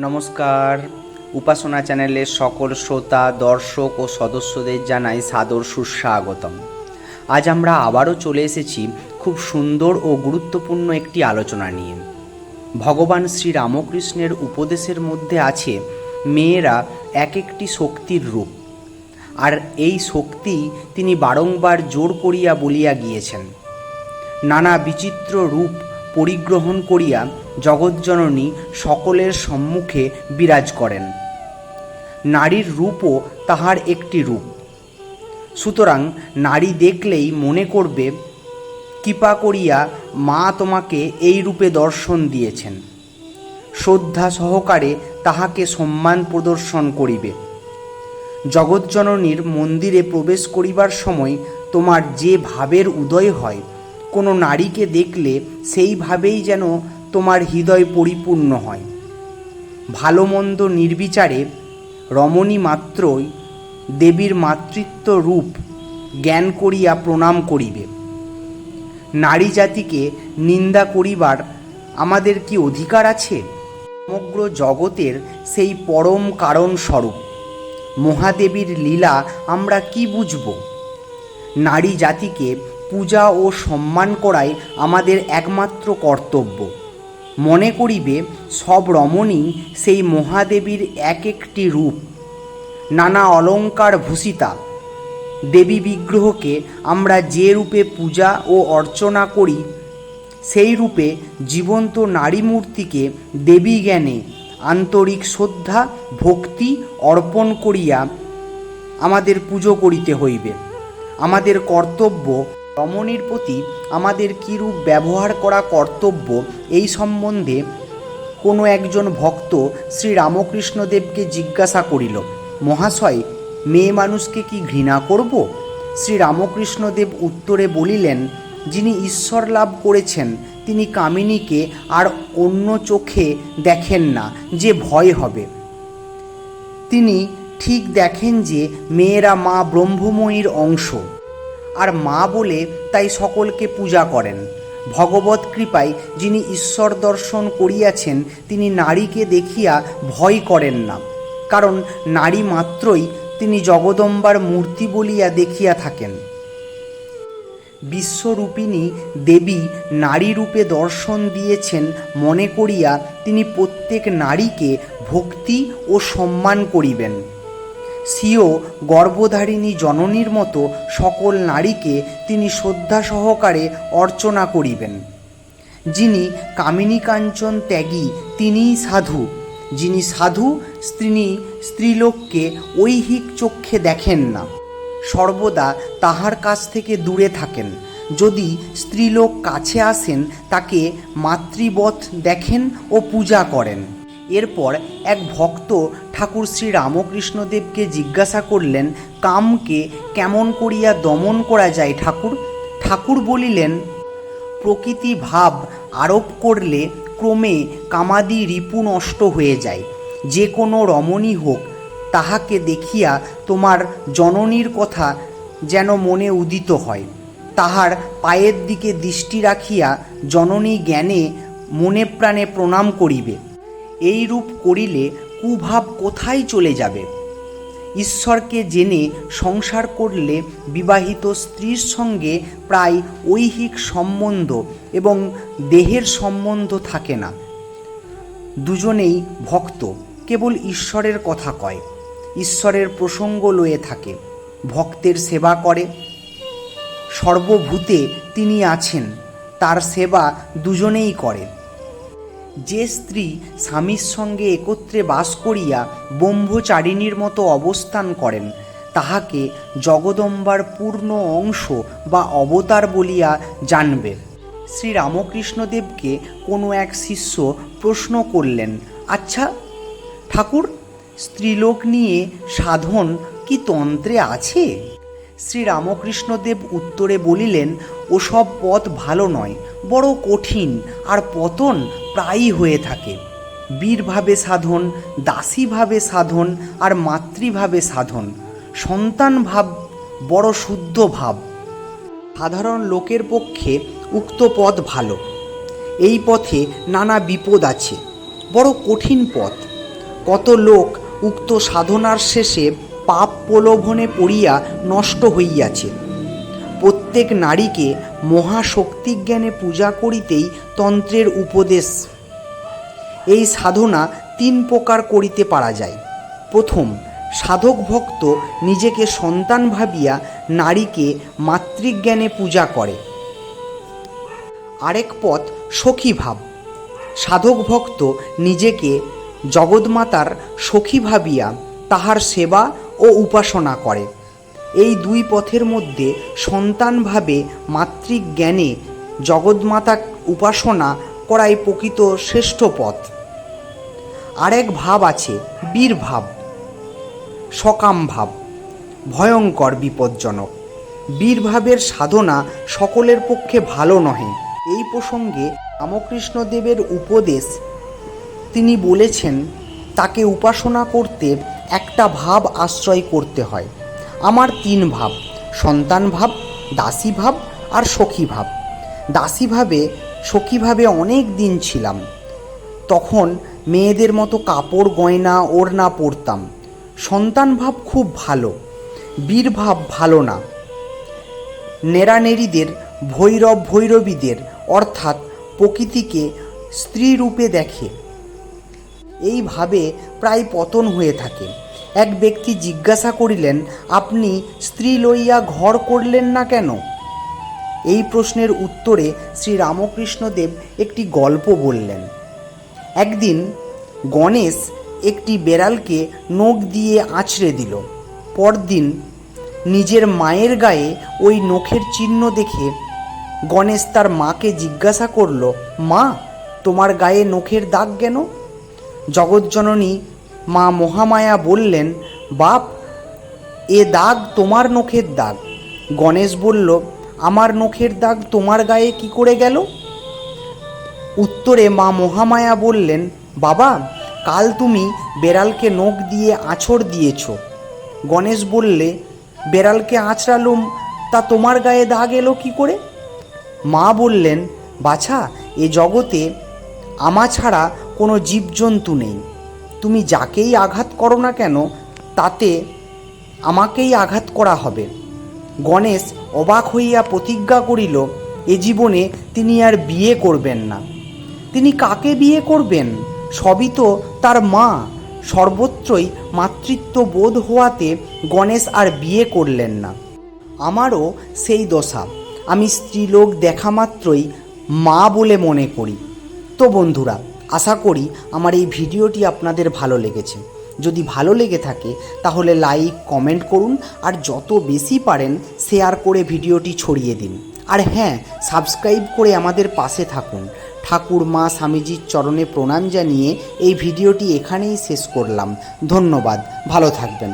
নমস্কার। উপাসনা চ্যানেলের সকল শ্রোতা, দর্শক ও সদস্যদের জানাই সাদর সুস্বাগতম। আজ আমরা আবারও চলে এসেছি খুব সুন্দর ও গুরুত্বপূর্ণ একটি আলোচনা নিয়ে। ভগবান শ্রী রামকৃষ্ণের উপদেশের মধ্যে আছে মেয়েরা এক একটি শক্তির রূপ, আর এই শক্তি তিনি বারংবার জোর করিয়া বলিয়া গিয়েছেন। নানা বিচিত্র রূপ পরিগ্রহণ করিয়া জগৎজননী সকলের সম্মুখে বিরাজ করেন। নারীর রূপও তাহার একটি রূপ। সুতরাং নারী দেখলেই মনে করবে কৃপা করিয়া মা তোমাকে এই রূপে দর্শন দিয়েছেন। শ্রদ্ধা সহকারে তাহাকে সম্মান প্রদর্শন করিবে। জগৎজননীর মন্দিরে প্রবেশ করিবার সময় তোমার যে ভাবের উদয় হয়, কোনো নারীকে দেখলে সেইভাবেই যেন তোমার হৃদয় পরিপূর্ণ হয়। ভালো মন্দ নির্বিচারে রমণী মাত্রই দেবীর মাতৃত্ব রূপ জ্ঞান করিয়া প্রণাম করিবে। নারী জাতিকে নিন্দা করিবার আমাদের কি অধিকার আছে? সমগ্র জগতের সেই পরম কারণ স্বরূপ মহাদেবীর লীলা আমরা কি বুঝব? নারী জাতিকে পূজা ও সম্মান করাই আমাদের একমাত্র কর্তব্য। মনে করিবে সব রমণী সেই মহাদেবীর এক একটি রূপ। নানা অলঙ্কার ভূষিতা দেবী বিগ্রহকে আমরা যে রূপে পূজা ও অর্চনা করি, সেই রূপে জীবন্ত নারী মূর্তিকে দেবী জ্ঞানে আন্তরিক শ্রদ্ধা ভক্তি অর্পণ করিয়া আমাদের পুজো করিতে হইবে। আমাদের কর্তব্য, রমণীর প্রতি আমাদের কীরূপ ব্যবহার করা কর্তব্য, এই সম্বন্ধে কোনো একজন ভক্ত শ্রী রামকৃষ্ণদেবকে জিজ্ঞাসা করিল, মহাশয়, মেয়ে মানুষকে কি ঘৃণা করব? শ্রী রামকৃষ্ণদেব উত্তরে বলিলেন, যিনি ঈশ্বর লাভ করেছেন তিনি কামিনীকে আর অন্য চোখে দেখেন না যে ভয় হবে। তিনি ঠিক দেখেন যে মেয়েরা মা ব্রহ্মময়ীর অংশ, আর মা বলে তাই সকলকে পূজা করেন। ভগবৎ কৃপায় যিনি ঈশ্বর দর্শন করিয়াছেন তিনি নারীকে দেখিয়া ভয় করেন না, কারণ নারী মাত্রই তিনি জগদম্বার মূর্তি বলিয়া দেখিয়া থাকেন। বিশ্বরূপিণী দেবী নারী রূপে দর্শন দিয়েছেন মনে করিয়া তিনি প্রত্যেক নারীকে ভক্তি ও সম্মান করিবেন। স্বীয় গর্ভধারিণী জননীর মতো সকল নারীকে তিনি শ্রদ্ধা সহকারে অর্চনা করিবেন। যিনি কামিনী কাঞ্চন ত্যাগী তিনিই সাধু। যিনি সাধু তিনি স্ত্রীলোককে ঐহিক চক্ষে দেখেন না, সর্বদা তাহার কাছ থেকে দূরে থাকেন। যদি স্ত্রীলোক কাছে আসেন তাকে মাতৃবৎ দেখেন ও পূজা করেন। এরপর এক ভক্ত ঠাকুর শ্রী রামকৃষ্ণদেবকে জিজ্ঞাসা করলেন, কামকে কেমন করিয়া দমন করা যায় ঠাকুর? ঠাকুর বলিলেন, প্রকৃতি ভাব আরোপ করলে ক্রমে কামাদি রিপু নষ্ট হয়ে যায়। যে কোনো রমণী হোক, তাহাকে দেখিয়া তোমার জননীর কথা যেন মনে উদিত হয়। তাহার পায়ের দিকে দৃষ্টি রাখিয়া জননী জ্ঞানে মনে প্রাণে প্রণাম করিবে। এই রূপ করিলে কুভাব কোথায় চলে যাবে? ঈশ্বরকে জেনে সংসার করলে বিবাহিত স্ত্রীর সঙ্গে প্রায় ঐহিক সম্বন্ধ এবং দেহের সম্বন্ধ থাকে না। দুজনেই ভক্ত, কেবল ঈশ্বরের কথা কয়, ঈশ্বরের প্রসঙ্গ লয়ে থাকে, ভক্তের সেবা করে। সর্বভূতে তিনি আছেন, তার সেবা দুজনেই করে। যে স্ত্রী স্বামীর সঙ্গে একত্রে বাস করিয়া ব্রহ্মচারিণীর মতো অবস্থান করেন, তাহাকে জগদম্বার পূর্ণ অংশ বা অবতার বলিয়া জানবে। শ্রী রামকৃষ্ণদেবকে কোনো এক শিষ্য প্রশ্ন করলেন, আচ্ছা ঠাকুর, স্ত্রীলোক নিয়ে সাধন কি তন্ত্রে আছে? শ্রী রামকৃষ্ণদেব উত্তরে বলিলেন, ওসব পথ ভালো নয়, বড় কঠিন, আর পতন প্রায়ই হয়ে থাকে। বীরভাবে সাধন, দাসীভাবে সাধন, আর মাতৃভাবে সাধন। সন্তান ভাব বড় শুদ্ধ ভাব। সাধারণ লোকের পক্ষে উক্ত পথ ভালো। এই পথে নানা বিপদ আছে, বড় কঠিন পথ। কত লোক উক্ত সাধনার শেষে পাপ প্রলোভনে পড়িয়া নষ্ট হইয়াছে। প্রত্যেক নারীকে মহাশক্তিজ্ঞানে পূজা করিতেই তন্ত্রের উপদেশ। এই সাধনা 3 প্রকার করিতে পারা যায়। প্রথম, সাধক ভক্ত নিজেকে সন্তান ভাবিয়া নারীকে মাতৃজ্ঞানে পূজা করে। আরেক পথ সখী ভাব। সাধক ভক্ত নিজেকে জগৎমাতার সখী ভাবিয়া তাহার সেবা ও উপাসনা করে। এই 2 পথের মধ্যে সন্তানভাবে মাতৃজ্ঞানে জগৎমাতা উপাসনা করাই প্রকৃত শ্রেষ্ঠ পথ। আরেক ভাব আছে বীর ভাব, সকাম ভাব, ভয়ঙ্কর বিপজ্জনক। বীর ভাবের সাধনা সকলের পক্ষে ভালো নহে। এই প্রসঙ্গে রামকৃষ্ণদেবের উপদেশ, তিনি বলেছেন তাকে উপাসনা করতে একটা ভাব আশ্রয় করতে হয়। আমার 3 ভাব, সন্তান ভাব, দাসী ভাব আর সখী ভাব। দাসী ভাবে সখী ভাবে অনেক দিন ছিলাম। তখন মেয়েদের মতো কাপড় গয়না ওড়না পরতাম। সন্তান ভাব খুব ভালো, বীর ভাব ভালো না। নেড়ানেড়িদের, ভৈরব ভৈরবীদের অর্থাৎ প্রকৃতিকে স্ত্রী রূপে দেখে। এইভাবে প্রায় পতন হয়ে থাকে। এক ব্যক্তি জিজ্ঞাসা করিলেন, আপনি স্ত্রী লইয়া ঘর করলেন না কেন? এই প্রশ্নের উত্তরে শ্রী রামকৃষ্ণদেব একটি গল্প বললেন। একদিন গণেশ একটি বেড়ালকে নখ দিয়ে আঁচড়ে দিল। পরদিন নিজের মায়ের গায়ে ওই নখের চিহ্ন দেখে গণেশ তার মাকে জিজ্ঞাসা করল, মা, তোমার গায়ে নখের দাগ কেন? জগৎজননী মা মহামায়া বললেন, বাপ, এ দাগ তোমার নখের দাগ। গণেশ বলল, আমার নখের দাগ তোমার গায়ে কি করে গেল? উত্তরে মা মহামায়া বললেন, বাবা, কাল তুমি বেড়ালকে নখ দিয়ে আঁচড় দিয়েছ। গণেশ বললে, বেড়ালকে আঁচড়ালুম, তা তোমার গায়ে দাগ এলো কি করে? মা বললেন, বাছা, এ জগতে আমা ছাড়া কোনো জীবজন্তু নেই। তুমি যাকেই আঘাত করো না কেন তাতে আমাকেই আঘাত করা হবে। গণেশ অবাক হইয়া প্রতিজ্ঞা করিল, এ জীবনে তিনি আর বিয়ে করবেন না। তিনি কাকে বিয়ে করবেন? সবই তো তার মা। সর্বত্রই মাতৃত্ব বোধ হওয়াতে গণেশ আর বিয়ে করলেন না। আমারও সেই দশা। আমি স্ত্রীলোক দেখা মাত্রই মা বলে মনে করি। তো বন্ধুরা, আশা করি আমার এই ভিডিওটি আপনাদের ভালো লেগেছে। যদি ভালো লেগে থাকে তাহলে লাইক, কমেন্ট করুন আর যত বেশি পারেন শেয়ার করে ভিডিওটি ছড়িয়ে দিন। আর হ্যাঁ, সাবস্ক্রাইব করে আমাদের পাশে থাকুন। ঠাকুর মা স্বামীজির চরণে প্রণাম জানিয়ে এই ভিডিওটি এখানেই শেষ করলাম। ধন্যবাদ, ভালো থাকবেন।